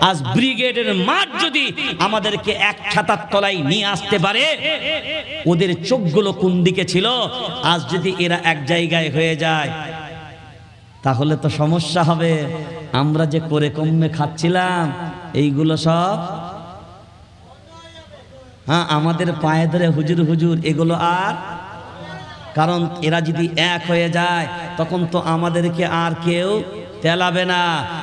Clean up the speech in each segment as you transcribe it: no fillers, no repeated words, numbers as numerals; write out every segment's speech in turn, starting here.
আজ ব্রিগেডের মাঠ যদি আমাদেরকে এক ছাতার তলায় নিয়ে আসতে পারে, ওদের চোখগুলো কোন দিকে ছিল, আজ যদি এরা এক জায়গায় হয়ে যায় তাহলে তো সমস্যা হবে। আমরা যে করে কমে খাচ্ছিলাম এইগুলো সব আমাদের পায়ে ধরে হুজুর হুজুর এগুলো আর, কারণ এরা যদি এক হয়ে যায় তখন তো আমাদেরকে আর কেউ তেলাবে না।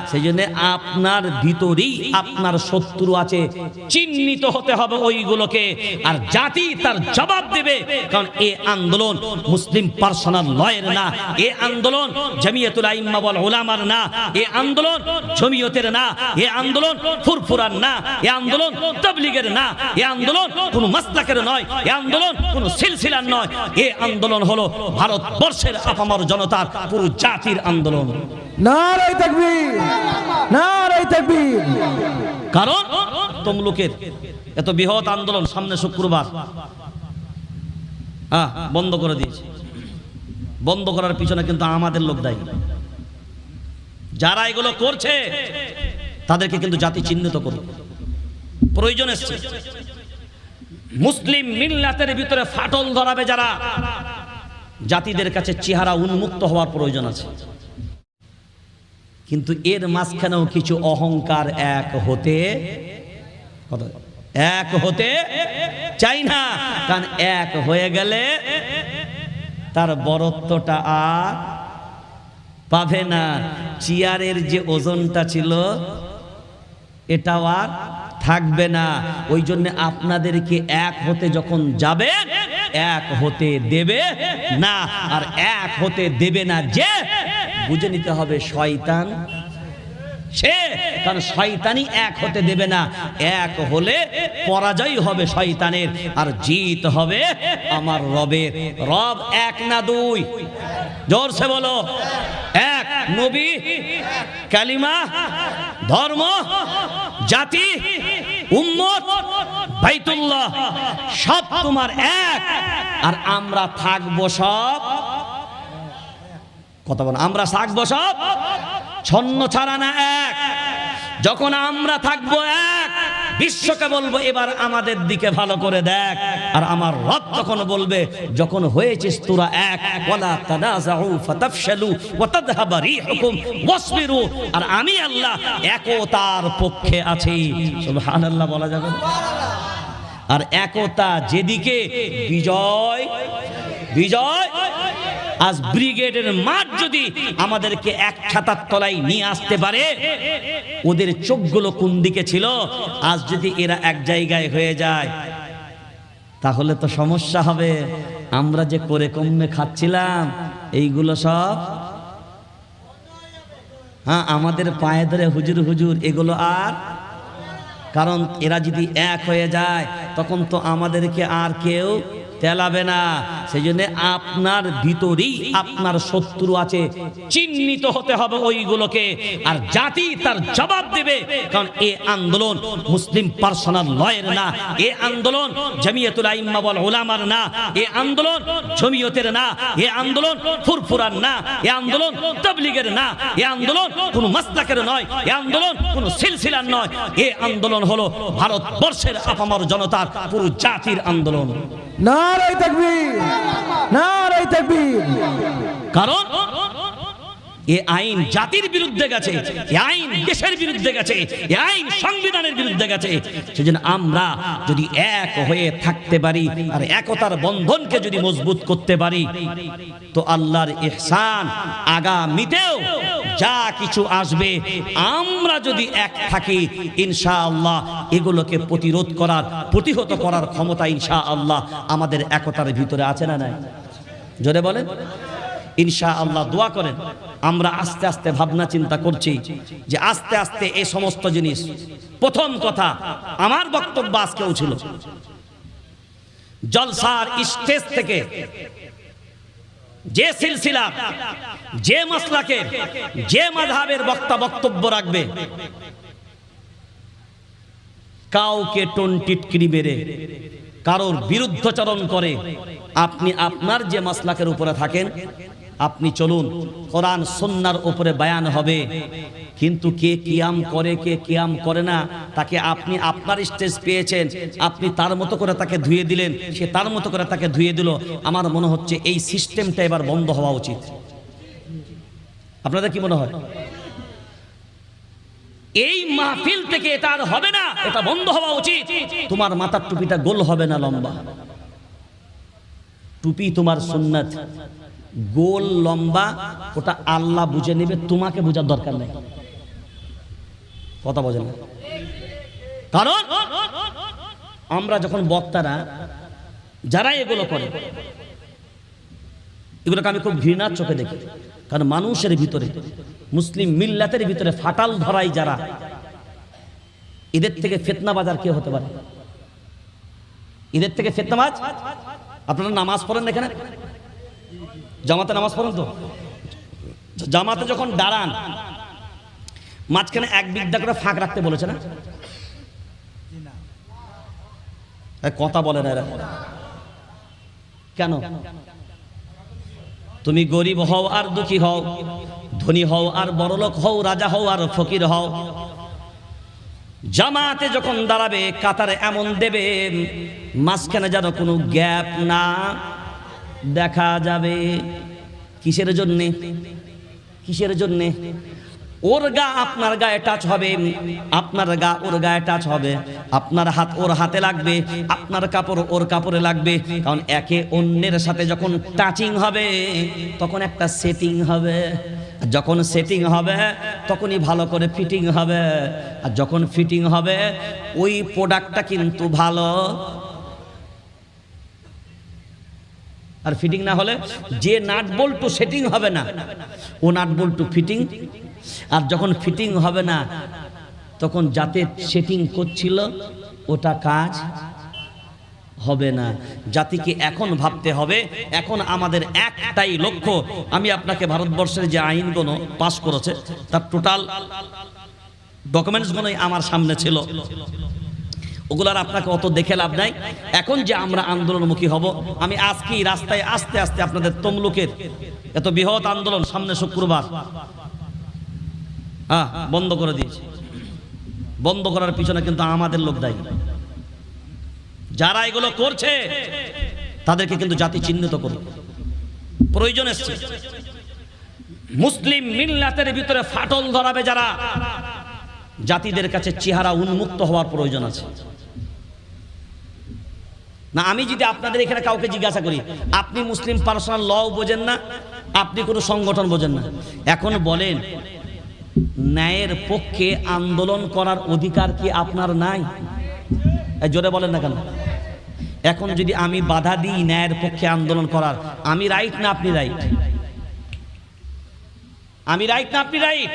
সেই জন্য আপনার ভিতরেই আপনার শত্রু আছে, চিহ্নিত হতে হবে ওইগুলোকে, আর জাতি তার জবাব দেবে। কারণ এ আন্দোলন মুসলিম পার্সোনাল লয়ের না, এ আন্দোলন জামিয়াতুল আইম্মা ওয়াল উলামার না, এ আন্দোলন জমিয়তের না, এ আন্দোলন ফুরফুরার না, এ আন্দোলন তাবলীগের না, এ আন্দোলন কোন মাসলাকের নয়, এ আন্দোলন কোন সিলসিলার নয়। এ আন্দোলন হলো ভারতবর্ষের আপামর জনতার পুরো জাতির আন্দোলন। নারে তাকবীর, নারে তাকবীর। কারণ তমলুকের এত বৃহৎ আন্দোলন সামনে শুক্রবার বন্ধ করে দিয়েছে। বন্ধ করার পিছনে কিন্তু আমাদের লোক দায়ী। যারা এগুলো করছে তাদেরকে কিন্তু জাতি চিহ্নিত করবে, প্রয়োজন এসছে। মুসলিম মিল্লাতের ভিতরে ফাটল ধরাবে যারা, জাতিদের কাছে চেহারা উন্মুক্ত হওয়ার প্রয়োজন আছে। কিন্তু এর মাঝখানেও কিছু অহংকার এক হতে চাই না। কারণ এক হয়ে গেলে তার বরত্বটা আর পাবে না। চেয়ারের যে ওজনটা ছিল এটাও আর থাকবে না। ওই জন্য আপনাদেরকে এক হতে যখন যাবে, এক হতে দেবে না। আর এক হতে দেবে না যে, বুঝে নিতে হবে শয়তান সে। কারণ শয়তানই এক হতে দেবে না। এক হলে পরাজয় হবে শয়তানের, আর জিত হবে আমার রবের। রব এক না দুই, জোরসে বলো এক। নবী, কালিমা, ধর্ম, জাতি, উম্মত, বাইতুল্লাহ সব তোমার এক। আর আমরা থাকবো সব, কথা বল, আমরা থাকবো সব ছন্ন ছাড়া না এক। যখন আমরা থাকবো এক, বিশ্বকে বলবো এবার আমাদের দিকে ভালো করে দেখ। আর আমার রব তখন বলবে, যখন হয়েছিস তোরা এক, ওয়ালা তানাযাউ ফাতাফশালু ওয়া তাযহাবা রিহুকুম ওয়াসবিরু। আর আমি আল্লাহ একতার পক্ষে আছি। সুবহানাল্লাহ বলা যাবে। আর একতা যেদিকে, বিজয় বিজয়। আজ ব্রিগেডের মাঠ যদি আমাদেরকে এক ছাতার তলায় নিয়ে আসতে পারে, ওদের চোখগুলো কোন দিকে ছিল, আজ যদি এরা এক জায়গায় হয়ে যায় তাহলে তো সমস্যা হবে। আমরা যে করে কমে খাচ্ছিলাম এইগুলো সব আমাদের পায়ে ধরে হুজুর হুজুর এগুলো আর, কারণ এরা যদি এক হয়ে যায় তখন তো আমাদেরকে আর কেউ তেলাবে না। সেই জন্য আপনার ভিতরেই আপনার শত্রু আছে, চিহ্নিত হতে হবে ওইগুলোকে, আর জাতি তার জবাব দেবে। কারণ এ আন্দোলন মুসলিম পার্সোনাল লয়ের না, এ আন্দোলন জামিয়াতুল আইম্মা ওয়াল উলামার না, এ আন্দোলন জমিয়তের না, এ আন্দোলন ফুরফুরার না, এ আন্দোলন তাবলীগের না, এ আন্দোলন কোন মাসলাকের নয়, এ আন্দোলন কোন সিলসিলার নয়। এ আন্দোলন হলো ভারতবর্ষের আপামর জনতার পুরো জাতির আন্দোলন। নারে তাকবীর, নারে তাকবীর। কারণ এ আইন জাতির বিরুদ্ধে গেছে, এ আইন দেশের বিরুদ্ধে গেছে, এ আইন সংবিধানের বিরুদ্ধে গেছে। সেজন্য আমরা যদি এক হয়ে থাকতে পারি আর একতার বন্ধনকে যদি মজবুত করতে পারি, তো আল্লাহর ইহসান আগামীতেও যা কিছু আসবে, আমরা যদি এক থাকি ইনশাআল্লাহ এগুলোকে প্রতিরোধ করার, প্রতিহত করার ক্ষমতা ইনশাআল্লাহ আমাদের একতার ভিতরে আছে না নাই? জোরে বলেন ইনশাআল্লাহ। দোয়া করেন। আমরা আস্তে আস্তে ভাবনা চিন্তা করছি যে আস্তে আস্তে এই সমস্ত জিনিস, প্রথম কথা আমার বক্তব্য আজকেও ছিল, জলসার স্টেজ থেকে যে সিলসিলা, যে মাসলাকের, যে মাযহাবের বক্তা বক্তব্য রাখবে, কাউকে টোন টিটকিরি মেরে কারোর বিরুদ্ধাচরণ করে আপনি আপনার যে মাসলাকের উপরে থাকেন আপনি চলুন, কোরআন সুন্নাহর উপরে বয়ান হবে, কিন্তু কে কিয়াম করে কে কিয়াম করে না তাকে আপনি আপনার স্টেজ পেয়েছেন, আপনি তার মতো করে তাকে ধুয়ে দিলেন, সে তার মতো করে তাকে ধুয়ে দিল। আমার মনে হচ্ছে এই সিস্টেমটা এবার বন্ধ হওয়া উচিত। আপনাদের কি মনে হয়? এই মাহফিল থেকে এটা আর হবে না, এটা বন্ধ হওয়া উচিত। তোমার মাথার টুপিটা গোল হবে না, লম্বা টুপি তোমার সুন্নাত, গোল লম্বা ওটা আল্লাহ বুঝে নেবে, তোমাকে বোঝার দরকার নেই। কথা বোঝেন না? কারণ আমরা যখন বক্তারা যারা এগুলো করে, এগুলোকে আমি খুব ঘৃণার চোখে দেখি। কারণ মানুষের ভিতরে, মুসলিম মিল্লাতের ভিতরে ফাটাল ধরাই যারা, এদের থেকে ফিতনা বাজার কে হতে পারে? এদের থেকে ফিতনাবাজ। আপনারা নামাজ পড়েন এখানে, জামাতে নামাজ পড়েন তো? জামাতে যখন দাঁড়ান মাঝখানে এক বিঘা করে ফাঁক রাখতে বলেছে না? কথা বলে না এরা কেন? তুমি গরিব হও আর দুঃখী হও, ধনী হও আর বড়লোক হও, রাজা হও আর ফকির হও, জামাতে যখন দাঁড়াবে কাতারে এমন দেবে মাঝখানে যেন কোনো গ্যাপ না দেখা যাবে। কিসের জন্যে? কিসের জন্যে? ওর গা আপনার গায়ে টাচ হবে, আপনার গা ওর গায়ে টাচ হবে, আপনার হাত ওর হাতে লাগবে, আপনার কাপড় ওর কাপড়ে লাগবে। কারণ একে অন্যের সাথে যখন টাচিং হবে তখন একটা সেটিং হবে, যখন সেটিং হবে তখনই ভালো করে ফিটিং হবে, আর যখন ফিটিং হবে ওই প্রোডাক্টটা কিন্তু ভালো। আর ফিটিং না হলে যে নাট বল্টু সেটিং হবে না, ও নাট বল্টু ফিটিং। আর যখন ফিটিং হবে না তখন যাতে সেটিং করছিল ওটা কাজ হবে না। জাতিকে এখন ভাবতে হবে, এখন আমাদের একটাই লক্ষ্য। আমি আপনাকে ভারতবর্ষের যে আইনগুলো পাস করেছে তার টোটাল ডকুমেন্টসগুলোই আমার সামনে ছিল, ওগুলার আপনাকে অত দেখে লাভ নাই। এখন যে আমরা আন্দোলনমুখী হব, আমি আজকেই রাস্তায় আস্তে আস্তে আপনাদের তমলুকের এত বৃহৎ আন্দোলন সামনে শুক্রবার বন্ধ করে দিয়েছে। বন্ধ করার পিছনে কিন্তু আমাদের লোক দায়ী। যারা এগুলো করছে তাদেরকে কিন্তু জাতি চিহ্নিত করবে, প্রয়োজন এসছে। মুসলিম মিল্লাতের ভিতরে ফাটল ধরাবে যারা, জাতিদের কাছে চেহারা উন্মুক্ত হওয়ার প্রয়োজন আছে। না আমি যদি আপনাদের এখানে কাউকে জিজ্ঞাসা করি, আপনি মুসলিম পার্সোনাল ল বোঝেন না, আপনি কোনো সংগঠন বোঝেন না, এখন বলেন ন্যায়ের পক্ষে আন্দোলন করার অধিকার কি আপনার নাই? জোরে বলেন না কেন? এখন যদি আমি বাধা দিই ন্যায়ের পক্ষে আন্দোলন করার, আমি রাইট না আপনি রাইট? আমি রাইট না আপনি রাইট?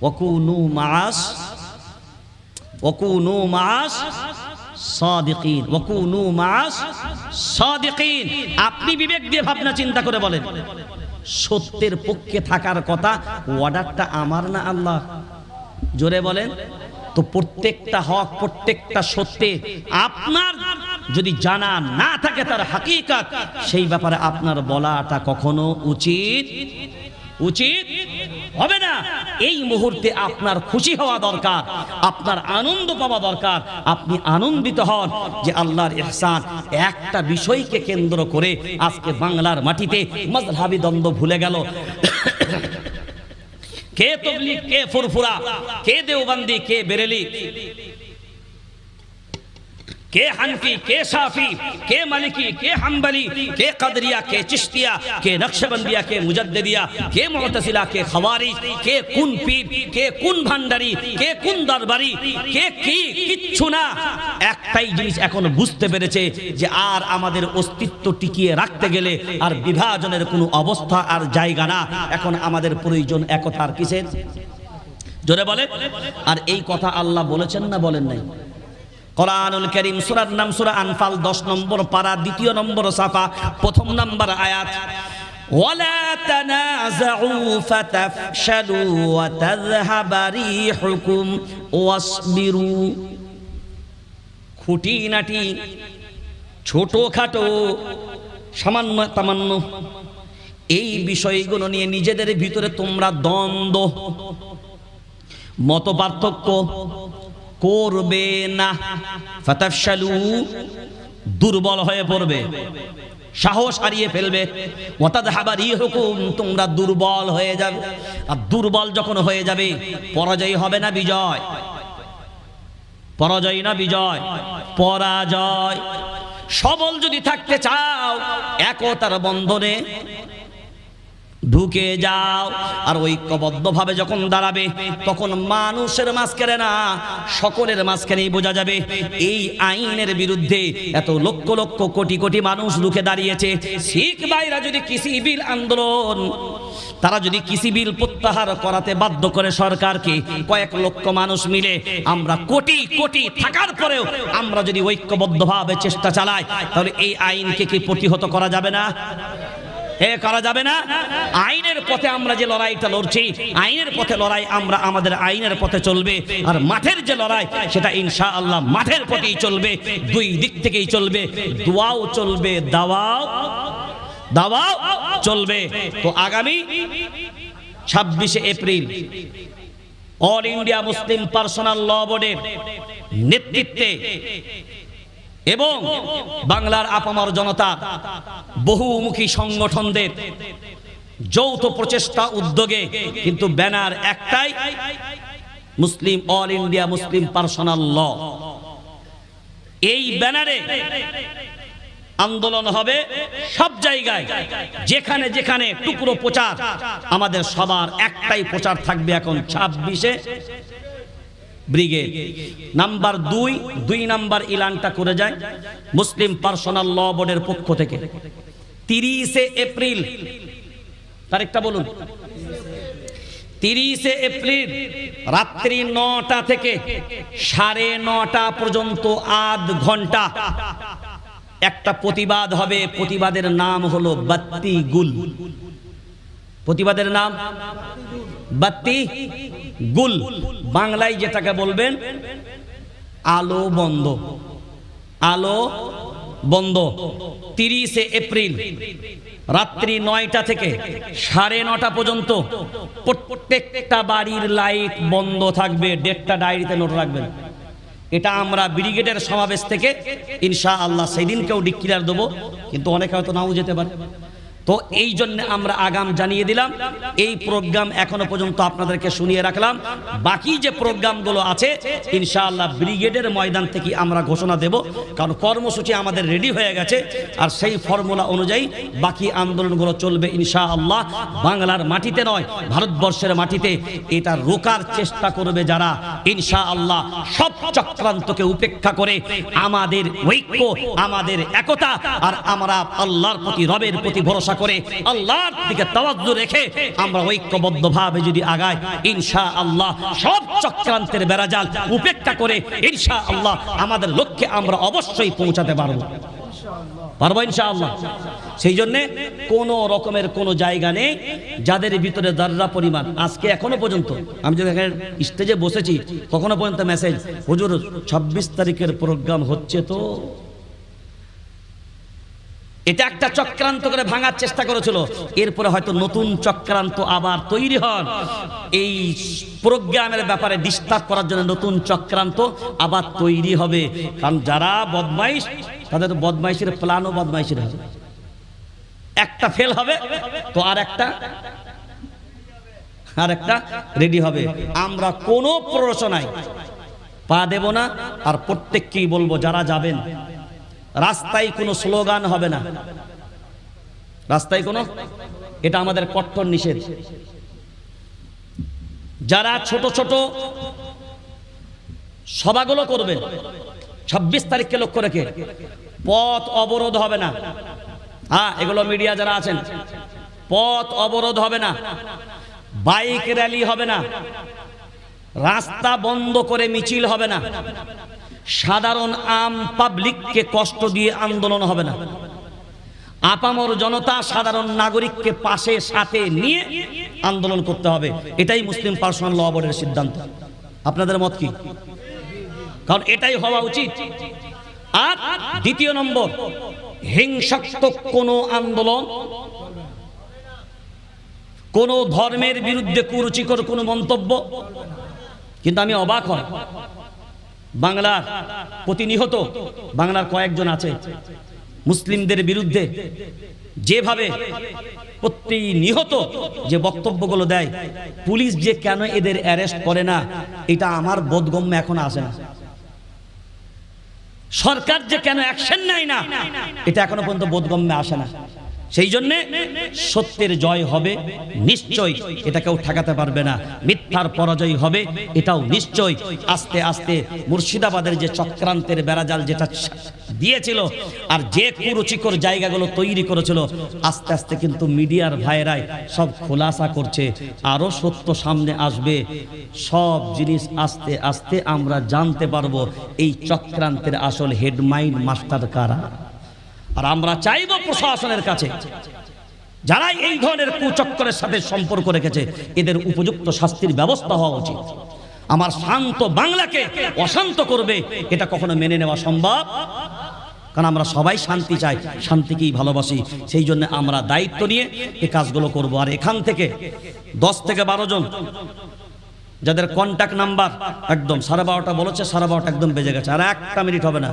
ওয়াকুনু মাআস সাদিকিন, ওয়াকুনু মাআস সাদিকিন। আপনি বিবেক দিয়ে ভাবনা চিন্তা করে বলেন, সত্যের পক্ষে থাকার কথা, অর্ডারটা আমার না আল্লাহ? জোরে বলেন তো। প্রত্যেকটা হক, প্রত্যেকটা সত্যে আপনার যদি জানা না থাকে তার হাকিকত, সেই ব্যাপারে আপনার বলাটা কখনো উচিত হবে না। এই মুহূর্তে আপনার খুশি হওয়া দরকার, আপনার আনন্দ পাওয়া দরকার। আপনি আনন্দিত হন যে আল্লাহর ইহসান। একটা বিষয়কে কেন্দ্র করে আজকে বাংলার মাটিতে মাযহাবী দ্বন্দ্ব ভুলে গেল। কে তাবলীগ, কে ফুরফুরা, কে দেওবন্দি, কে বেরেলি, কে হানফি, কে শাফি, কে মালিকি, কে হাম্বলি, কে কদরিয়া, কে চিশতিয়া, কে নকশবন্দিয়া, কে মুজাদ্দিদিয়া, কে মুতাসিলা, কে খাওয়ারিজ, কে কোন পীর, কে কোন ভান্ডারি, কে কোন দরবারি, কে কি, কিচ্ছু না। একটাই জিনিস এখন বুঝতে পেরেছে যে আর আমাদের অস্তিত্ব টিকিয়ে রাখতে গেলে আর বিভাজনের কোনো অবস্থা আর জায়গা না। এখন আমাদের প্রয়োজন একতার। কিসের? জোরে বলে। আর এই কথা আল্লাহ বলেছেন না বলেন নাই? কোরআনুল কারীম সূরার নাম সূরা আনফাল 10 নম্বর পারা 2 নম্বর সাফা 1 নম্বর আয়াত, ওয়ালা তানাযাউ ফাতাফশালু ওয়া তাযহাবা রিহুকুম ওয়াসবিরু। খুঁটিনাটি ছোটখাটো সামান্য তামান্য এই বিষয়গুলো নিয়ে নিজেদের ভিতরে তোমরা দ্বন্দ্ব মত পার্থক্য করবে না। ফাতাফশালু, দুর্বল হয়ে পড়বে, সাহস হারিয়ে ফেলবে। ওয়াতাযহাবা রিহুকুম, তোমরা দুর্বল হয়ে যাবে। আর দুর্বল যখন হয়ে যাবে, পরাজয় হবে না বিজয়? পরাজয় না বিজয়? পরাজয়। সবল যদি থাকতে চাও, একতার বন্ধনে ঢুকে যাও। আর ঐক্যবদ্ধভাবে যখন দাঁড়াবে, তখন মানুষের মাঝখানে না, সকলের মাঝখানেই বোঝা যাবে এই আইনের বিরুদ্ধে এত লক্ষ লক্ষ কোটি কোটি মানুষ রুখে দাঁড়িয়েছে। শিখ ভাইরা যদি কৃষি বিল আন্দোলন, তারা যদি কৃষি বিল প্রত্যাহার করাতে বাধ্য করে সরকারকে, কয়েক লক্ষ মানুষ মিলে আমরা কোটি কোটি থাকার পরেও আমরা যদি ঐক্যবদ্ধভাবে চেষ্টা চালাই, তাহলে এই আইনকে কি প্রতিহত করা যাবে না? করা যাবে না? আইনের পথে আমরা যে লড়াইটা লড়ছি, আইনের পথে লড়াই, আমরা আমাদের আইনের পথে চলবে। আর মাঠের যে লড়াই, সেটা ইনশাআল্লাহ মাঠের পথেই চলবে, দুই দিক থেকেই চলবে। দোয়াও চলবে, দাওয়াও চলবে। তো আগামী 26শে April All India Muslim personal law বোর্ডের নেতৃত্বে এবং বাংলার আপামর জনতা বহুমুখী সংগঠনদের যৌথ প্রচেষ্টা উদ্যোগে কিন্তু ব্যানার একটাই, মুসলিম অল ইন্ডিয়া মুসলিম পার্সোনাল ল। এই ব্যানারে আন্দোলন হবে সব জায়গায়, যেখানে যেখানে টুকরো প্রচার, আমাদের সবার একটাই প্রচার থাকবে এখন 26শে ব্রিগেড। নাম্বার 2 নাম্বার ইলানটা করে যায় মুসলিম পার্সোনাল ল বোর্ডের পক্ষ থেকে 30শে এপ্রিল, তারিখটা বলুন। 30শে এপ্রিল রাত্রি 9টা থেকে 9:30 পর্যন্ত আধ ঘন্টা একটা প্রতিবাদ হবে। প্রতিবাদের নাম হলো বাত্তি গুল। প্রতিবাদের নাম বাত্তি গুল, বাংলায় যেটাকে বলবেন আলো বন্ধ। আলো বন্ধ। 30শে এপ্রিল রাত্রি 9টা থেকে 9:30 পর্যন্ত প্রত্যেকটা বাড়ির লাইট বন্ধ থাকবে। ডেটটা ডায়েরিতে নোট রাখবেন। এটা আমরা ব্রিগেডের সমাবেশ থেকে ইনশাআল্লাহ সেদিনকেও ডিক্লেয়ার দেবো, কিন্তু অনেকে হয়তো নাও যেতে পারে। তো এই জন্য আমরা আগাম জানিয়ে দিলাম। এই প্রোগ্রাম এখনো পর্যন্ত আপনাদেরকে শুনিয়ে রাখলাম। বাকি যে প্রোগ্রামগুলো আছে ইনশাআল্লাহ ব্রিগেডের ময়দান থেকে আমরা ঘোষণা দেব, কারণ কর্মসূচি আমাদের রেডি হয়ে গেছে। আর সেই ফর্মুলা অনুযায়ী বাকি আন্দোলনগুলো চলবে ইনশাআল্লাহ। বাংলার মাটিতে নয়, ভারতবর্ষের মাটিতে এটা রোকার চেষ্টা করবে যারা, ইনশাআল্লাহ সব চক্রান্তকে উপেক্ষা করে আমাদের ঐক্য, আমাদের একতা, আর আমরা আল্লাহর প্রতি, রবের প্রতি ভরসা করে আল্লাহর দিকে তাওয়াজ্জু রেখে আমরা ঐক্যবদ্ধভাবে যদি আগাই, ইনশাআল্লাহ সব চক্রান্তের বেড়াজাল উপেক্ষা করে ইনশাআল্লাহ আমাদের লক্ষ্যে আমরা অবশ্যই পৌঁছাতে পারবো ইনশাআল্লাহ। সেই জন্য কোনো রকমের কোনো জায়গা নেই যাদের ভিতরে দাররা পরিমাণ। আজকে এখনো পর্যন্ত আমি যখন স্টেজে বসেছি তখনো পর্যন্ত মেসেজ, হুজুর 26 তারিখের প্রোগ্রাম হচ্ছে তো। এটা একটা চক্রান্ত করে ভাঙার চেষ্টা করেছিল, এরপরে হয়তো নতুন চক্রান্ত আবার তৈরি হন। এই প্রোগ্রামের ব্যাপারে ডিস্টার্ব করার জন্য নতুন চক্রান্ত আবার তৈরি হবে। কারণ যারা বদমাইশ, তাদের বদমাইশের প্ল্যানও বদমাইশের হবে। একটা ফেল হবে তো আর একটা রেডি হবে। আমরা কোনো প্ররোচনায় পা দেব না। আর প্রত্যেককেই বলবো, যারা যাবেন রাস্তায় কোনো স্লোগান হবে না, রাস্তায় কোনো, এটা আমাদের কঠোর নিষেধ। যারা ছোট ছোট সভাগুলো করবেন 26 তারিখকে লক্ষ্য রেখে, পথ অবরোধ হবে না। হ্যাঁ, এগুলো মিডিয়া যারা আছেন, পথ অবরোধ হবে না, বাইক র্যালি হবে না, রাস্তা বন্ধ করে মিছিল হবে না, সাধারণ আম পাবলিককে কষ্ট দিয়ে আন্দোলন হবে না। আপামর জনতা, সাধারণ নাগরিককে পাশে সাথে নিয়ে আন্দোলন করতে হবে। এটাই মুসলিম পার্সোনাল ল বোর্ডের সিদ্ধান্ত। আপনাদের মত কি? কারণ এটাই হওয়া উচিত। আর দ্বিতীয় নম্বর, হিংসাত্মক কোনো আন্দোলন কোনো ধর্মের বিরুদ্ধে কুরুচিকর কোনো মন্তব্য। কিন্তু আমি অবাক হই, বাংলার প্রতিনিহত বাংলার কয়েকজন আছে মুসলিমদের বিরুদ্ধে যেভাবে প্রতিনিহত যে বক্তব্যগুলো দেয়, পুলিশ যে কেন এদের অ্যারেস্ট করে না এটা আমার বোধগম্য এখন আসে না। সরকার যে কেন অ্যাকশন নেয় না এটা এখনো পর্যন্ত বোধগম্যে আসে না। সেই জন্যে সত্যের জয় হবে নিশ্চয়, এটা কেউ ঠেকাতে পারবে না। মিথ্যার পরাজয় হবে এটাও নিশ্চয়। আস্তে আস্তে মুর্শিদাবাদের যে চক্রান্তের বেড়াজাল যেটা দিয়েছিল আর যে কুরুচিকর জায়গাগুলো তৈরি করেছিল, আস্তে আস্তে কিন্তু মিডিয়ার ভাইরাই সব খোলাসা করছে। আরো সত্য সামনে আসবে, সব জিনিস আস্তে আস্তে আমরা জানতে পারবো এই চক্রান্তের আসল হেডমাইন্ড মাস্টার কারা। আর আমরা চাইব প্রশাসনের কাছে যারা এই ধরনের কুচক্রের সাথে সম্পর্ক রেখেছে এদের উপযুক্ত শাস্তির ব্যবস্থা হওয়া উচিত। আমার শান্ত বাংলাকে অশান্ত করবে এটা কখনো মেনে নেওয়া সম্ভব, কারণ আমরা সবাই শান্তি চাই, শান্তিকেই ভালোবাসি। সেই জন্য আমরা দায়িত্ব নিয়ে এই কাজগুলো করব। আর এখান থেকে 10 থেকে 12 জন যাদের কন্ট্যাক্ট নাম্বার একদম 12:30 বলেছে, 12:30 একদম বেজে গেছে, আর একটা মিনিট হবে না।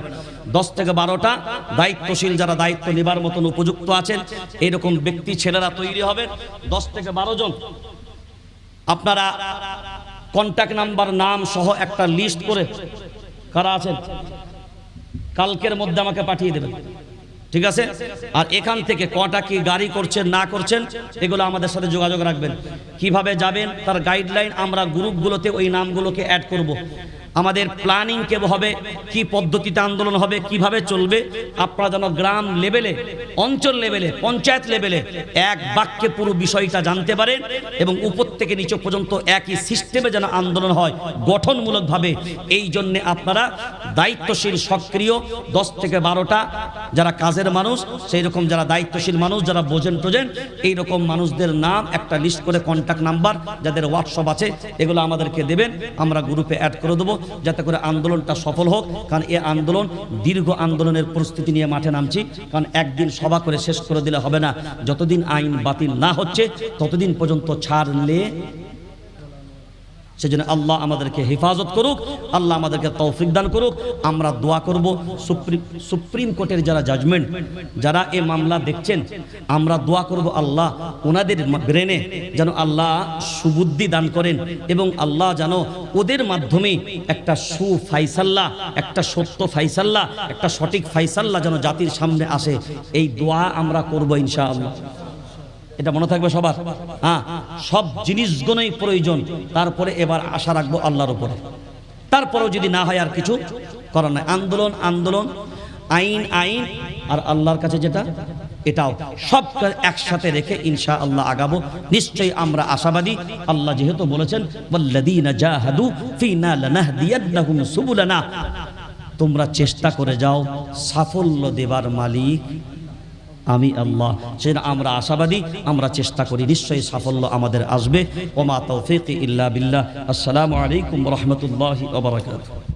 10 থেকে 12টা দায়িত্বশীল যারা দায়িত্ব নেবার মতন উপযুক্ত আছেন এরকম ব্যক্তি ছেলেরা তৈরি হবেন। 10 থেকে 12 জন আপনারা কন্ট্যাক্ট নাম্বার নাম সহ একটা লিস্ট করে কারা আছেন কালকের মধ্যে আমাকে পাঠিয়ে দেবেন, ঠিক আছে? আর এখান থেকে কটা কি গাড়ি করছেন না করছেন এগুলো আমাদের সাথে যোগাযোগ রাখবেন। কিভাবে যাবেন তার গাইডলাইন আমরা গ্রুপগুলোতে ওই নামগুলোকে অ্যাড করব। আমাদের প্ল্যানিং কে হবে, কি পদ্ধতিতে আন্দোলন হবে, কিভাবে চলবে, আপনারা যেন গ্রাম লেভেলে, অঞ্চল লেভেলে, পঞ্চায়েত লেভেলে এক বাক্যে পুরো বিষয়টা জানতে পারেন এবং উপর থেকে নিচে পর্যন্ত একই সিস্টেমে যেন আন্দোলন হয় গঠনমূলকভাবে। এই জন্যে আপনারা দায়িত্বশীল সক্রিয় 10 থেকে 12টা যারা কাজের মানুষ, সেই রকম যারা দায়িত্বশীল মানুষ, যারা বোঝেন টোঝেন, এইরকম মানুষদের নাম একটা লিস্ট করে কন্ট্যাক্ট নাম্বার যাদের হোয়াটসঅ্যাপ আছে এগুলো আমাদেরকে দেবেন, আমরা গ্রুপে অ্যাড করে দেবো যাতে করে আন্দোলনটা সফল হোক। কারণ এই আন্দোলন দীর্ঘ আন্দোলনের প্রস্তুতি নিয়ে মাঠে নামছি। কারণ একদিন সভা করে শেষ করে দিলে হবে না, যতদিন আইন বাতিল না হচ্ছে ততদিন পর্যন্ত ছাড়লে। সেজন্য আল্লাহ আমাদেরকে হেফাজত করুক, আল্লাহ আমাদেরকে তৌফিক দান করুক। আমরা দোয়া করব সুপ্রিম কোর্টের যারা জাজমেন্ট, যারা এই মামলা দেখছেন, আমরা দোয়া করব আল্লাহ ওনাদের ব্রেনে যেন আল্লাহ সুবুদ্ধি দান করেন এবং আল্লাহ যেন ওদের মাধ্যমে একটা সুফাইসাল্লা, একটা সত্য ফাইসাল্লা, একটা সঠিক ফাইসাল্লা যেন জাতির সামনে আসে। এই দোয়া আমরা করব ইনশাআল্লাহ। এটা মনে থাকবে সবার। হ্যাঁ, সব জিনিসগুলোই প্রয়োজন। তারপরে এবার আশা রাখবো আল্লাহর উপরে। তারপরেও যদি না হয় আর কিছু করার নাই। আন্দোলন আন্দোলন, আইন আইন, আর আল্লাহর কাছে যেটা এটাও, সব একসাথে রেখে ইনশাআল্লাহ আগাবো। নিশ্চয়ই আমরা আশাবাদী। আল্লাহ যেহেতু বলেছেন ওয়াল্লাযীনা জাহাদু ফীনা লানাহদিয়ান্নাহুম সুবুলানা, তোমরা চেষ্টা করে যাও, সাফল্য দেবার মালিক আমি আল্লাহ। সেটা আমরা আশাবাদী, আমরা চেষ্টা করি, নিশ্চয়ই সাফল্য আমাদের আসবে। ওমা তৌফিক ইল্লা বিল্লাহ। আসসালামু আলাইকুম ওয়া রাহমাতুল্লাহি ওয়া বারাকাতুহু।